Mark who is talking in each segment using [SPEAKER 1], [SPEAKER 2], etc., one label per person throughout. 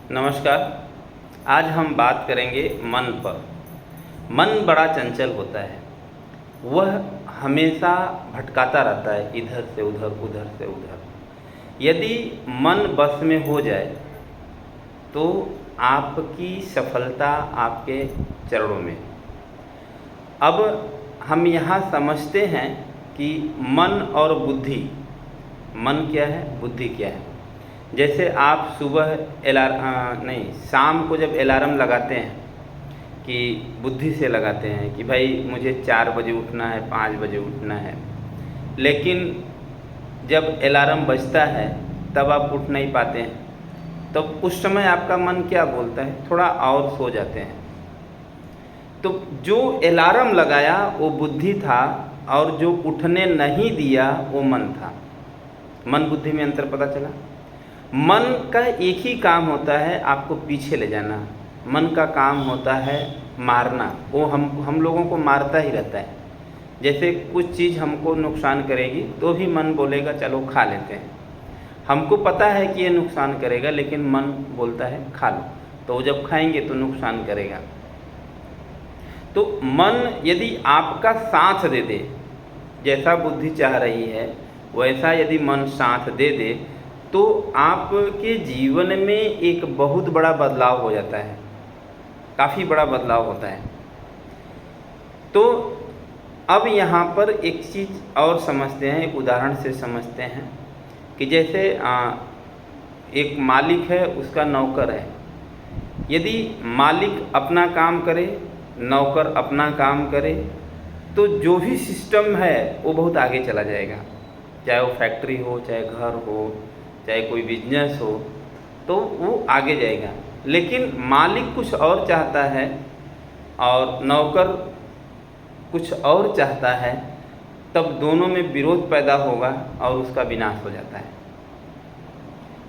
[SPEAKER 1] नमस्कार। आज हम बात करेंगे मन पर। मन बड़ा चंचल होता है, वह हमेशा भटकाता रहता है इधर से उधर, उधर से उधर। यदि मन बस में हो जाए तो आपकी सफलता आपके चरणों में। अब हम यहाँ समझते हैं कि मन और बुद्धि, मन क्या है, बुद्धि क्या है। जैसे आप सुबह शाम को जब अलार्म लगाते हैं कि बुद्धि से लगाते हैं कि भाई मुझे 4 बजे उठना है, 5 बजे उठना है, लेकिन जब अलार्म बजता है तब आप उठ नहीं पाते हैं, तो उस समय आपका मन क्या बोलता है, थोड़ा और सो जाते हैं। तो जो अलार्म लगाया वो बुद्धि था और जो उठने नहीं दिया वो मन था। मन बुद्धि में अंतर पता चला। मन का एक ही काम होता है आपको पीछे ले जाना। मन का काम होता है मारना, वो हम लोगों को मारता ही रहता है। जैसे कुछ चीज़ हमको नुकसान करेगी तो भी मन बोलेगा चलो खा लेते हैं। हमको पता है कि ये नुकसान करेगा लेकिन मन बोलता है खा लो, तो वो जब खाएंगे तो नुकसान करेगा। तो मन यदि आपका साथ दे दे, जैसा बुद्धि चाह रही है वैसा यदि मन साथ दे दे, तो आपके जीवन में एक बहुत बड़ा बदलाव हो जाता है, काफ़ी बड़ा बदलाव होता है। तो अब यहाँ पर एक चीज़ और समझते हैं, एक उदाहरण से समझते हैं कि जैसे एक मालिक है, उसका नौकर है। यदि मालिक अपना काम करे, नौकर अपना काम करे, तो जो भी सिस्टम है वो बहुत आगे चला जाएगा। चाहे वो फैक्ट्री हो, चाहे घर हो, चाहे कोई बिजनेस हो, तो वो आगे जाएगा। लेकिन मालिक कुछ और चाहता है और नौकर कुछ और चाहता है, तब दोनों में विरोध पैदा होगा और उसका विनाश हो जाता है।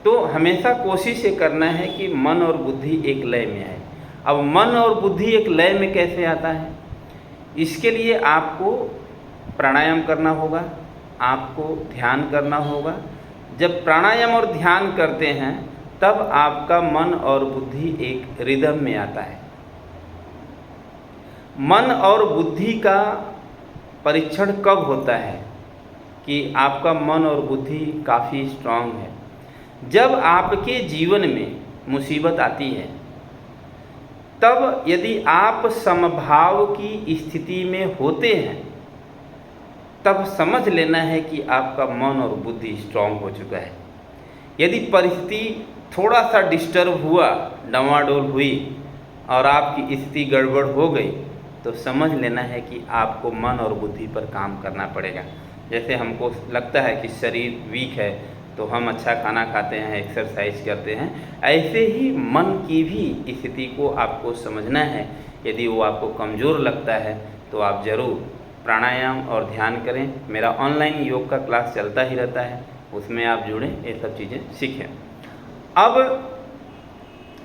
[SPEAKER 1] तो हमेशा कोशिश ये करना है कि मन और बुद्धि एक लय में आए। अब मन और बुद्धि एक लय में कैसे आता है, इसके लिए आपको प्राणायाम करना होगा, आपको ध्यान करना होगा। जब प्राणायाम और ध्यान करते हैं तब आपका मन और बुद्धि एक रिदम में आता है। मन और बुद्धि का परीक्षण कब होता है कि आपका मन और बुद्धि काफ़ी स्ट्रांग है, जब आपके जीवन में मुसीबत आती है। तब यदि आप समभाव की स्थिति में होते हैं तब समझ लेना है कि आपका मन और बुद्धि स्ट्रांग हो चुका है। यदि परिस्थिति थोड़ा सा डिस्टर्ब हुआ, डवाडोल हुई और आपकी स्थिति गड़बड़ हो गई, तो समझ लेना है कि आपको मन और बुद्धि पर काम करना पड़ेगा। जैसे हमको लगता है कि शरीर वीक है तो हम अच्छा खाना खाते हैं, एक्सरसाइज करते हैं, ऐसे ही मन की भी स्थिति को आपको समझना है। यदि वो आपको कमज़ोर लगता है तो आप ज़रूर प्राणायाम और ध्यान करें। मेरा ऑनलाइन योग का क्लास चलता ही रहता है, उसमें आप जुड़ें, ये सब चीज़ें सीखें। अब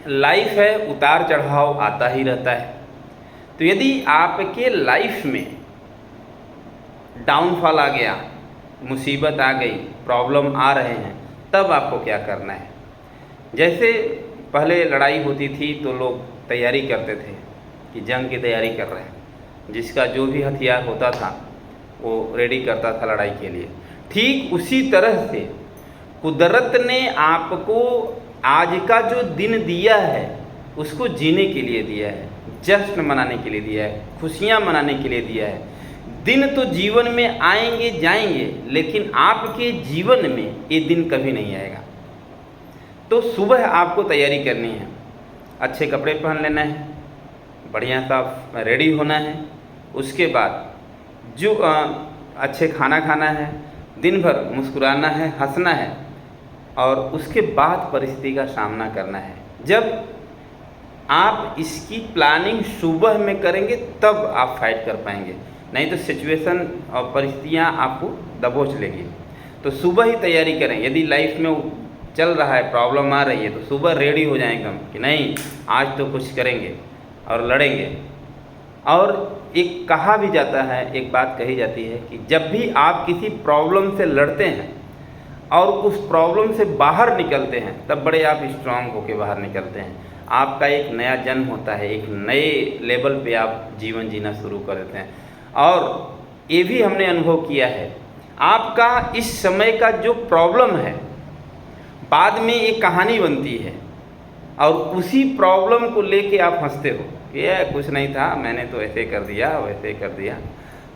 [SPEAKER 1] लाइफ है, उतार चढ़ाव आता ही रहता है। तो यदि आपके लाइफ में डाउनफॉल आ गया, मुसीबत आ गई, प्रॉब्लम आ रहे हैं, तब आपको क्या करना है। जैसे पहले लड़ाई होती थी तो लोग तैयारी करते थे कि जंग की तैयारी कर रहे हैं, जिसका जो भी हथियार होता था वो रेडी करता था लड़ाई के लिए। ठीक उसी तरह से कुदरत ने आपको आज का जो दिन दिया है उसको जीने के लिए दिया है, जश्न मनाने के लिए दिया है, खुशियाँ मनाने के लिए दिया है। दिन तो जीवन में आएंगे जाएंगे, लेकिन आपके जीवन में ये दिन कभी नहीं आएगा। तो सुबह आपको तैयारी करनी है, अच्छे कपड़े पहन लेना है, बढ़िया सा रेडी होना है, उसके बाद जो अच्छे खाना खाना है, दिन भर मुस्कुराना है, हंसना है, और उसके बाद परिस्थिति का सामना करना है। जब आप इसकी प्लानिंग सुबह में करेंगे तब आप फाइट कर पाएंगे, नहीं तो सिचुएशन और परिस्थितियाँ आपको दबोच लेगी। तो सुबह ही तैयारी करें। यदि लाइफ में चल रहा है, प्रॉब्लम आ रही है, तो सुबह रेडी हो जाएंगे हम कि नहीं आज तो कुछ करेंगे और लड़ेंगे। और एक कहा भी जाता है, एक बात कही जाती है कि जब भी आप किसी प्रॉब्लम से लड़ते हैं, और उस प्रॉब्लम से बाहर निकलते हैं, तब बड़े आप स्ट्रांग होकर बाहर निकलते हैं। आपका एक नया जन्म होता है, एक नए लेवल पे आप जीवन जीना शुरू कर देते हैं। और ये भी हमने अनुभव किया है, आपका इस समय का जो प्रॉब्लम है बाद में एक कहानी बनती है और उसी प्रॉब्लम को लेके आप हंसते हो कि ये कुछ नहीं था, मैंने तो ऐसे कर दिया वैसे कर दिया।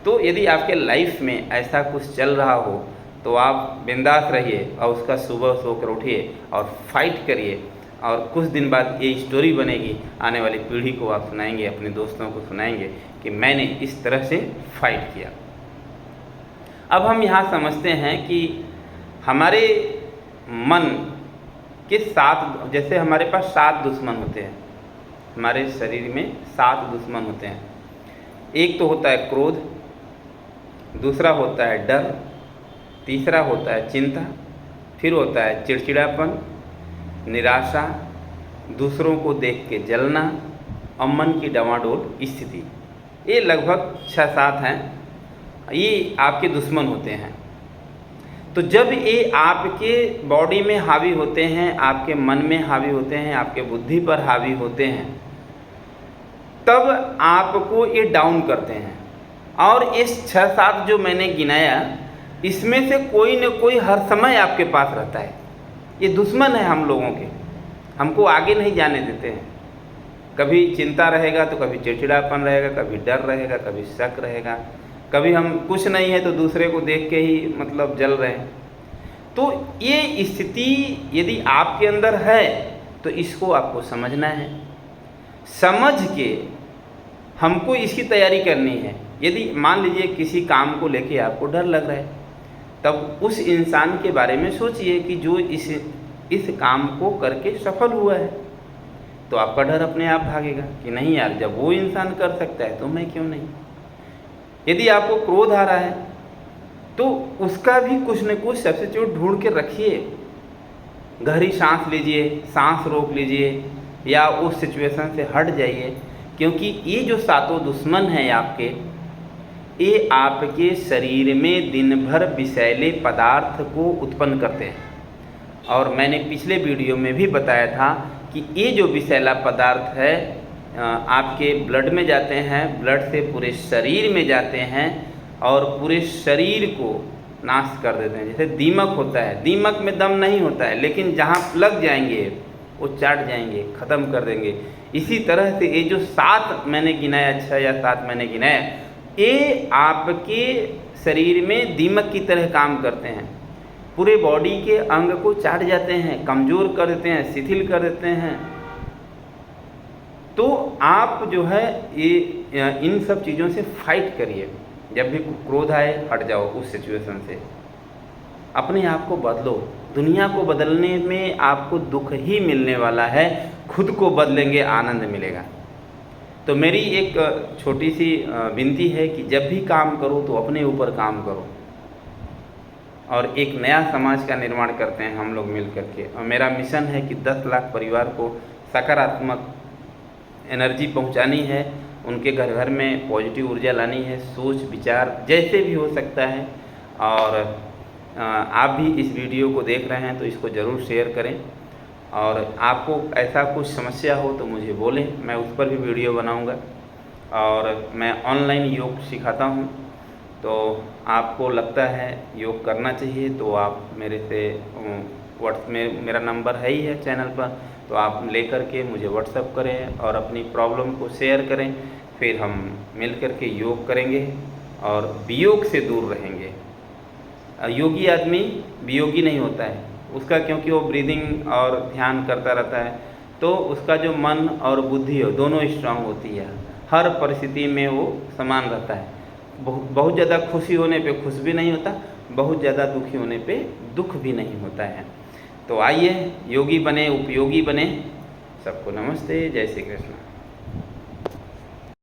[SPEAKER 1] तो यदि आपके लाइफ में ऐसा कुछ चल रहा हो तो आप बिंदास रहिए और उसका सुबह सोकर उठिए और फाइट करिए, और कुछ दिन बाद ये स्टोरी बनेगी, आने वाली पीढ़ी को आप सुनाएंगे, अपने दोस्तों को सुनाएंगे कि मैंने इस तरह से फाइट किया। अब हम यहाँ समझते हैं कि हमारे मन के 7, जैसे हमारे पास 7 दुश्मन होते हैं, हमारे शरीर में 7 दुश्मन होते हैं। एक तो होता है क्रोध, दूसरा होता है डर, तीसरा होता है चिंता, फिर होता है चिड़चिड़ापन, निराशा, दूसरों को देख के जलना और मन की डवाडोल स्थिति। ये लगभग 6-7 हैं, ये आपके दुश्मन होते हैं। तो जब ये आपके बॉडी में हावी होते हैं, आपके मन में हावी होते हैं, आपके बुद्धि पर हावी होते हैं, तब आपको ये डाउन करते हैं। और इस 6-7 जो मैंने गिनाया, इसमें से कोई न कोई हर समय आपके पास रहता है। ये दुश्मन है हम लोगों के, हमको आगे नहीं जाने देते हैं। कभी चिंता रहेगा तो कभी चिड़चिड़ापन रहेगा, कभी डर रहेगा, कभी शक रहेगा, कभी हम कुछ नहीं है तो दूसरे को देख के ही मतलब जल रहे हैं। तो ये स्थिति यदि आपके अंदर है तो इसको आपको समझना है, समझ के हमको इसकी तैयारी करनी है। यदि मान लीजिए किसी काम को लेके आपको डर लग रहा है, तब उस इंसान के बारे में सोचिए कि जो इस काम को करके सफल हुआ है, तो आपका डर अपने आप भागेगा कि नहीं यार, जब वो इंसान कर सकता है तो मैं क्यों नहीं। यदि आपको क्रोध आ रहा है तो उसका भी कुछ न कुछ सब्स्टिट्यूट ढूंढ के रखिए। गहरी सांस लीजिए, सांस रोक लीजिए, या उस सिचुएशन से हट जाइए, क्योंकि ये जो 7 दुश्मन हैं आपके, ये आपके शरीर में दिन भर विषैले पदार्थ को उत्पन्न करते हैं। और मैंने पिछले वीडियो में भी बताया था कि ये जो विषैला पदार्थ है आपके ब्लड में जाते हैं, ब्लड से पूरे शरीर में जाते हैं और पूरे शरीर को नाश कर देते हैं। जैसे दीमक होता है, दीमक में दम नहीं होता है, लेकिन जहाँ लग जाएंगे वो चाट जाएंगे, ख़त्म कर देंगे। इसी तरह से ये जो 7 मैंने गिनाया, 6 या 7 मैंने गिनाया, ये आपके शरीर में दीमक की तरह काम करते हैं, पूरे बॉडी के अंग को चाट जाते हैं, कमज़ोर कर देते हैं, शिथिल कर देते हैं। तो आप जो है ये इन सब चीज़ों से फाइट करिए। जब भी क्रोध आए हट जाओ उस सिचुएशन से, अपने आप को बदलो। दुनिया को बदलने में आपको दुख ही मिलने वाला है, खुद को बदलेंगे आनंद मिलेगा। तो मेरी एक छोटी सी विनती है कि जब भी काम करो तो अपने ऊपर काम करो और एक नया समाज का निर्माण करते हैं हम लोग मिल करके। और मेरा मिशन है कि 10 लाख परिवार को सकारात्मक एनर्जी पहुंचानी है, उनके घर घर में पॉजिटिव ऊर्जा लानी है, सोच विचार जैसे भी हो सकता है। और आप भी इस वीडियो को देख रहे हैं तो इसको ज़रूर शेयर करें, और आपको ऐसा कुछ समस्या हो तो मुझे बोलें, मैं उस पर भी वीडियो बनाऊंगा। और मैं ऑनलाइन योग सिखाता हूं, तो आपको लगता है योग करना चाहिए तो आप मेरे से में मेरा नंबर है ही है चैनल पर, तो आप लेकर के मुझे व्हाट्सअप करें और अपनी प्रॉब्लम को शेयर करें। फिर हम मिल कर के योग करेंगे और वियोग से दूर रहेंगे। योगी आदमी वियोगी नहीं होता है उसका, क्योंकि वो ब्रीदिंग और ध्यान करता रहता है, तो उसका जो मन और बुद्धि हो दोनों स्ट्रांग होती है, हर परिस्थिति में वो समान रहता है। बहुत ज़्यादा खुशी होने पे खुश भी नहीं होता, बहुत ज़्यादा दुखी होने पे दुख भी नहीं होता है। तो आइए योगी बने, उपयोगी बने। सबको नमस्ते, जय श्री कृष्ण।